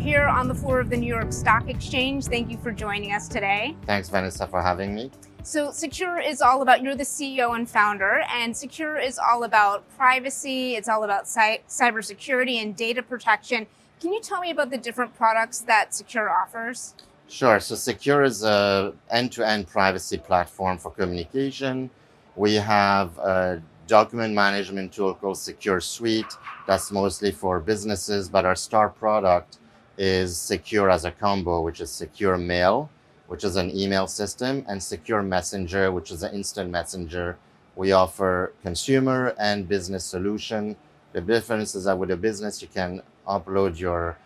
here on the floor of the New York Stock Exchange. Thank you for joining us today. Thanks, Vanessa, for having me. So Sekur is all about, you're the CEO and founder, and Sekur is all about privacy. It's all about cybersecurity and data protection. Can you tell me about the different products that Sekur offers? Sure. So Sekur is an end-to-end privacy platform for communication. We have a document management tool called Sekur Suite. That's mostly for businesses, but our star product is Sekur as a combo, which is Sekur Mail, which is an email system, and Sekur Messenger, which is an instant messenger. We offer consumer and business solution. The difference is that with a business, you can upload your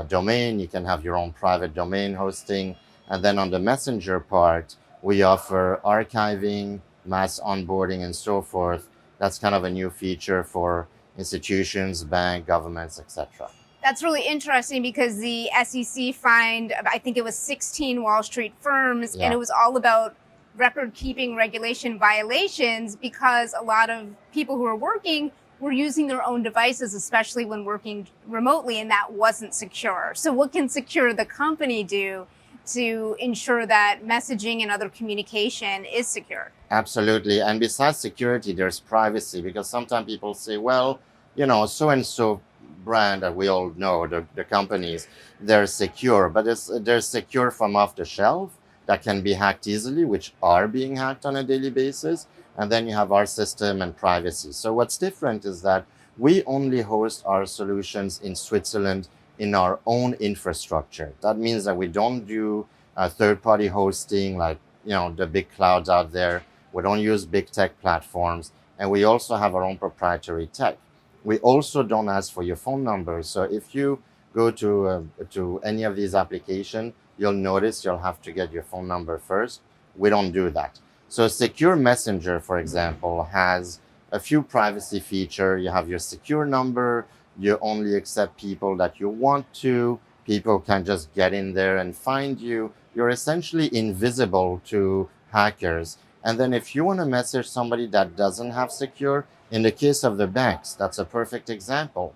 domain, you can have your own private domain hosting. And then on the messenger part, we offer archiving, mass onboarding, and so forth. That's kind of a new feature for institutions, bank, governments, etc. That's really interesting because the SEC fined, I think it was 16 Wall Street firms, and it was all about record-keeping regulation violations because a lot of people who are working were using their own devices, especially when working remotely, and that wasn't secure. So what can Sekur, the company, do to ensure that messaging and other communication is secure? Absolutely. And besides security, there's privacy, because sometimes people say, well, you know, so-and-so brand that we all know, the companies, they're secure, but they're secure from off the shelf that can be hacked easily, which are being hacked on a daily basis. And then you have our system and privacy. So what's different is that we only host our solutions in Switzerland in our own infrastructure. That means that we don't do third-party hosting like, you know, the big clouds out there. We don't use big tech platforms, and we also have our own proprietary tech. We also don't ask for your phone number. So if you go to any of these applications, you'll notice you'll have to get your phone number first. We don't do that. So Sekur Messenger, for example, has a few privacy features. You have your secure number. You only accept people that you want to. People can just get in there and find you. You're essentially invisible to hackers. And then if you want to message somebody that doesn't have Sekur, in the case of the banks, that's a perfect example.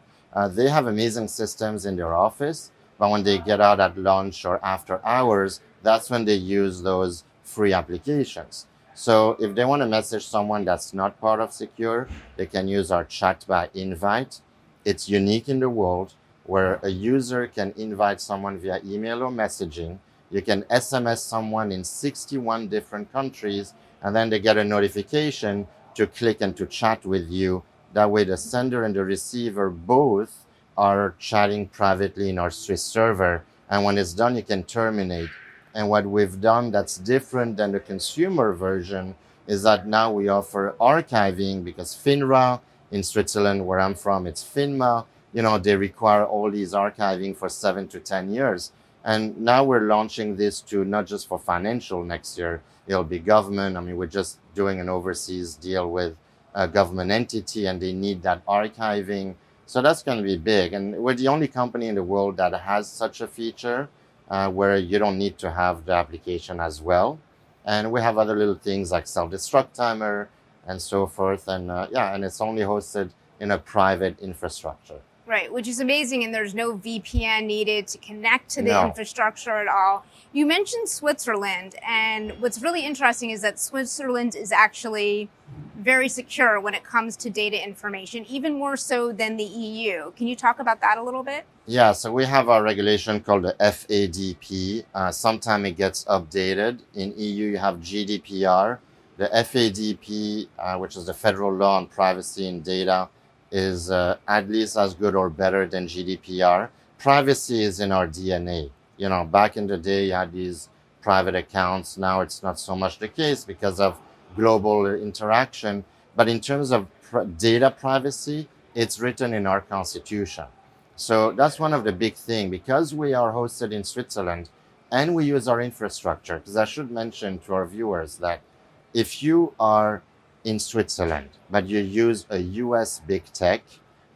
They have amazing systems in their office, but when they get out at lunch or after hours, that's when they use those free applications. So if they want to message someone that's not part of Sekur, they can use our chat by invite. It's unique in the world, where a user can invite someone via email or messaging. You can SMS someone in 61 different countries, and then they get a notification to click and to chat with you. That way the sender and the receiver both are chatting privately in our Swiss server. And when it's done, you can terminate. And what we've done that's different than the consumer version is that now we offer archiving, because FINRA in Switzerland, where I'm from, it's FINMA. You know, they require all these archiving for 7 to 10 years. And now we're launching this to not just for financial next year, it'll be government. I mean, we're just doing an overseas deal with a government entity, and they need that archiving. So that's going to be big. And we're the only company in the world that has such a feature where you don't need to have the application as well. And we have other little things like self-destruct timer and so forth. And and it's only hosted in a private infrastructure. Right, which is amazing, and there's no VPN needed to connect to the infrastructure at all. You mentioned Switzerland, and what's really interesting is that Switzerland is actually very secure when it comes to data information, even more so than the EU. Can you talk about that a little bit? Yeah, so we have our regulation called the FADP. Sometime it gets updated. In EU, you have GDPR. The FADP, which is the federal law on privacy and data, is at least as good or better than GDPR. Privacy is in our DNA. You know, back in the day, you had these private accounts. Now it's not so much the case because of global interaction. But in terms of data privacy, it's written in our constitution. So that's one of the big things, because we are hosted in Switzerland and we use our infrastructure. Because I should mention to our viewers that if you are in Switzerland, but you use a US big tech,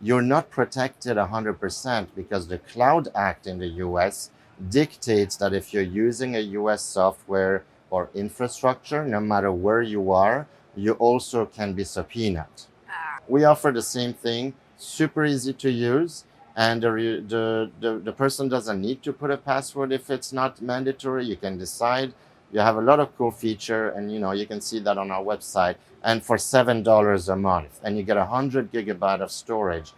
you're not protected 100%, because the Cloud Act in the US dictates that if you're using a US software or infrastructure, no matter where you are, you also can be subpoenaed. We offer the same thing, super easy to use. And the person doesn't need to put a password if it's not mandatory. You can decide. You have a lot of cool feature, and you can see that on our website. And for $7 a month, and you get 100 GB of storage.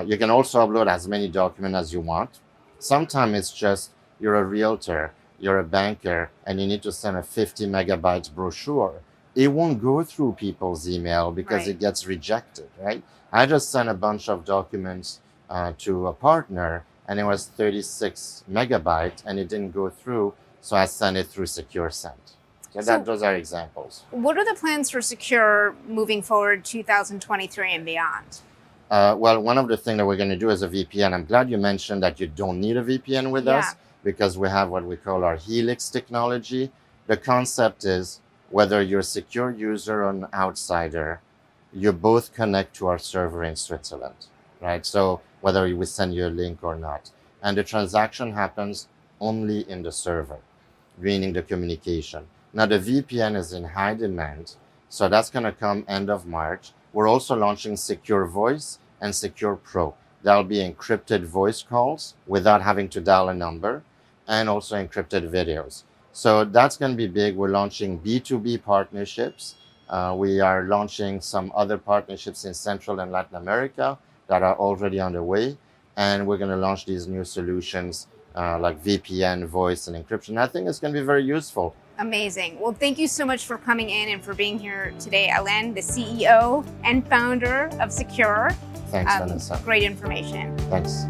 You can also upload as many documents as you want. Sometimes it's just you're a realtor, you're a banker, and you need to send a 50 MB brochure. It won't go through people's email because Right. it gets rejected, right? I just sent a bunch of documents to a partner, and it was 36 megabytes, and it didn't go through, so I sent it through Secure Send. So So those are examples. what are the plans for Secure moving forward 2023 and beyond? Well, one of the things that we're going to do is a VPN. I'm glad you mentioned that you don't need a VPN with Yeah. us because we have what we call our Helix technology. The concept is whether you're a secure user or an outsider, you both connect to our server in Switzerland, right? So whether we send you a link or not. And the transaction happens only in the server, meaning the communication. Now, the VPN is in high demand, so that's going to come end of March. We're also launching Secure Voice and Secure Pro. That'll be encrypted voice calls without having to dial a number, and also encrypted videos. So that's going to be big. We're launching B2B partnerships. We are launching some other partnerships in Central and Latin America that are already underway. And we're going to launch these new solutions like VPN, voice, and encryption. I think it's going to be very useful. Amazing. Well, thank you so much for coming in and for being here today, Alain, the CEO and founder of Secure. Thanks, Vanessa. Great information. Thanks.